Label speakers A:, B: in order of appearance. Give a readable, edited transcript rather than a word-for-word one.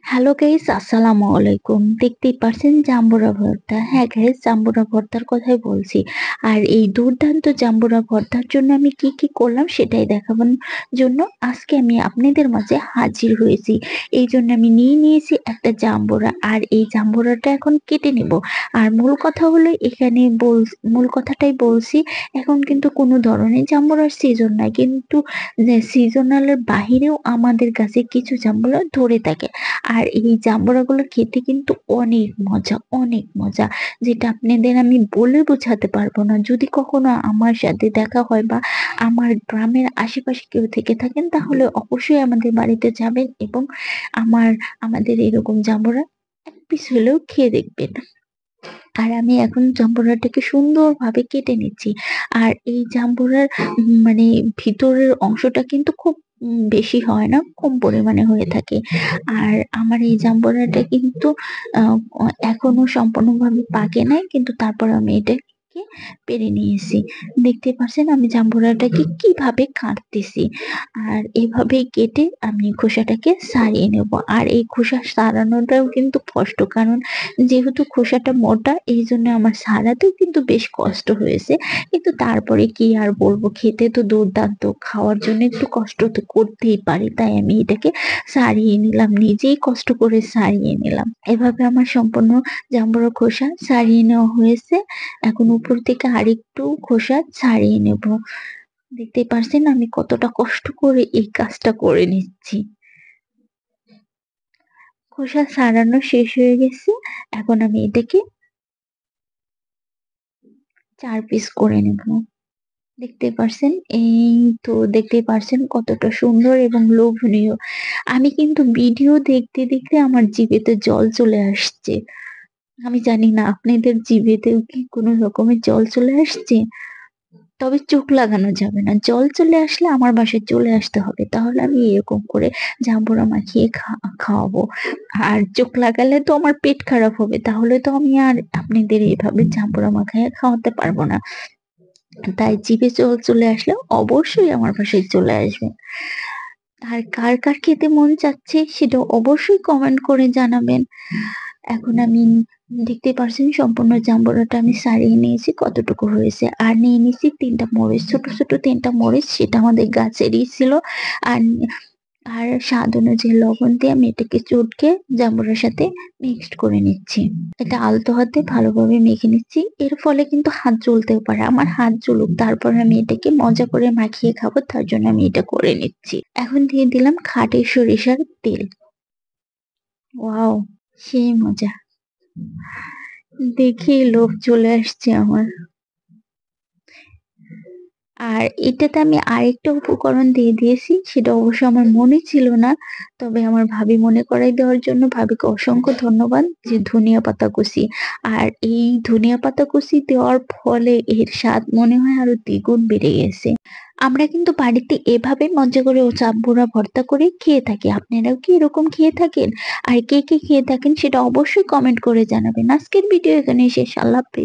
A: Hello guys, আসসালামু আলাইকুম। দেখতেই পারছেন জাম্বুরা ভর্তা। হ্যাঁ গাইস, জাম্বুরা ভর্তার কথাই বলছি। আর এই দুর্দান্ত জাম্বুরা ভর্তার জন্য আমি কি করলাম সেটাই দেখাবার জন্য আজকে আমি আপনাদের মাঝে হাজির হয়েছি। এই জন্য আমি নিয়ে নিয়েছি একটা জাম্বুরা, আর এই জাম্বুরাটা এখন কেটে নেব। আর মূল কথা হলো এখানে মূল কথাটাই বলছি, এখন কিন্তু কোনো ধরনের জাম্বুরার সিজন নাই, কিন্তু সিজনালের বাহিরেও আমাদের কাছে কিছু জাম্বুরা ধরে থাকে। আর এই জাম্বুরাগুলো খেতে কিন্তু অনেক মজা, অনেক মজা। যেটা আপনাদের আমি বলে বোঝাতে পারবো না। যদি কখনো আমার সাথে দেখা হয় বা আমার গ্রামের আশেপাশে কেউ থেকে থাকেন, তাহলে অবশ্যই আমাদের বাড়িতে যাবেন এবং আমার আমাদের এরকম জাম্বুরা এক পিস হলেও খেয়ে দেখবেন। আর আমি এখন জাম্বুরাটাকে সুন্দরভাবে কেটে নিচ্ছি। আর এই জাম্বুরার মানে ভিতরের অংশটা কিন্তু খুব বেশি হয় না, কম পরিমাণে হয়ে থাকে। আর আমার এই জাম্বুরাটা কিন্তু আহ, এখনো সম্পূর্ণভাবে পাকে নাই, কিন্তু তারপর আমি এটাকে পেরে নিয়েছি। দেখতে পাচ্ছেন আমি জাম্বুরাটাকে কিভাবে কাটতেছি। আর এভাবে কেটে আমি খোসাটাকে ছাড়িয়ে নেব। আর এই খোসা ছাড়ানোটাও কিন্তু কষ্ট, কারণ যেহেতু খোসাটা মোটা এই জন্য আমার ছাড়াতেও কিন্তু বেশ কষ্ট হয়েছে। কিন্তু তারপরে কি আর বলবো, খেতে তো দুর্দান্ত, খাওয়ার জন্য একটু কষ্ট তো করতেই পারি, তাই আমি এটাকে ছাড়িয়ে নিলাম, নিজেই কষ্ট করে ছাড়িয়ে নিলাম। এভাবে আমার সম্পূর্ণ জাম্বুরা খোসা ছাড়িয়ে নেওয়া হয়েছে। এখন উপর থেকে আরেকটু খোসা ছাড়িয়ে নেব। দেখতেই পারছেন আমি কতটা কষ্ট করে এই কাজটা করে নিচ্ছি। খোসা ছাড়ানো শেষ হয়ে গেছে। এখন আমি এটাকে ৪ পিস করে নেব। দেখতে পারছেন, এই তো দেখতেই পারছেন কতটা সুন্দর এবং লোভনীয়। আমি কিন্তু ভিডিও দেখতে দেখতে আমার জিভেতে জল চলে আসছে। আমি জানি না আপনাদের জিভেতেও কি কোনো রকমের জল চলে আসছে। তবে চোখ লাগানো যাবে না, জল চলে আসলে আমার বাসায় চলে আসতে হবে, তাহলে আমি এরকম করে জাম্বুরা মাখিয়ে খাওয়াবো। আর চোখ লাগালে তো আমার পেট খারাপ হবে, তাহলে তো আমি আর আপনাদের এইভাবে জাম্বুরা মাখায় খাওয়াতে পারবো না। তাই জিভে জল চলে আসলে অবশ্যই আমার বাসায় চলে আসবে। আর কার কার খেতে মন চাচ্ছে সেটা অবশ্যই কমেন্ট করে জানাবেন। এখন আমি দেখতে পারছেন সম্পূর্ণ জাম্বুরাটা আমি ছাড়িয়ে নিয়েছি, কতটুকু হয়েছে। আর নিয়ে নিয়েছি ৩টা মরিচ, ছোট ছোট ৩টা মরিচ, সেটা আমাদের গাছেরই ছিল। আর আর স্বাদ অনুযায়ী লবণ দিয়ে আমি এটাকে চটকে জাম্বুরার সাথে মিক্সড করে নিচ্ছি। এটা আলতো হাতে ভালোভাবে মেখে নিচ্ছি। এর ফলে কিন্তু হাত জ্বলতেও পারে, আমার হাত জ্বলুক, তারপর আমি এটাকে মজা করে মাখিয়ে খাবো, তার জন্য আমি এটা করে নিচ্ছি। এখন দিয়ে দিলাম খাঁটি সরিষার তেল। ওয়াও, সেই মজা! দেখেই লোভ চলে আসছে আমার। আর এটাতে আমি আরেকটা উপকরণ দিয়ে দিয়েছি, সেটা অবশ্য আমার মনে ছিল না। তবে আমার ভাবি মনে করাই দেওয়ার জন্য ভাবিকে অসংখ্য ধন্যবাদ, যে ধনিয়া পাতা কুচি। আর এই ধনিয়া পাতা কুচি দেওয়ার ফলে এর স্বাদ মনে হয় আরো দ্বিগুণ বেড়ে গেছে। আমরা কিন্তু বাড়িতে এভাবে মজা করে ও জাম্বুরা ভর্তা করে খেয়ে থাকি। আপনারাও কি এরকম খেয়ে থাকেন? আর কে কে খেয়ে থাকেন সেটা অবশ্যই কমেন্ট করে জানাবেন। আজকের ভিডিও এখানে শেষ। আল্লাহ হাফেজ।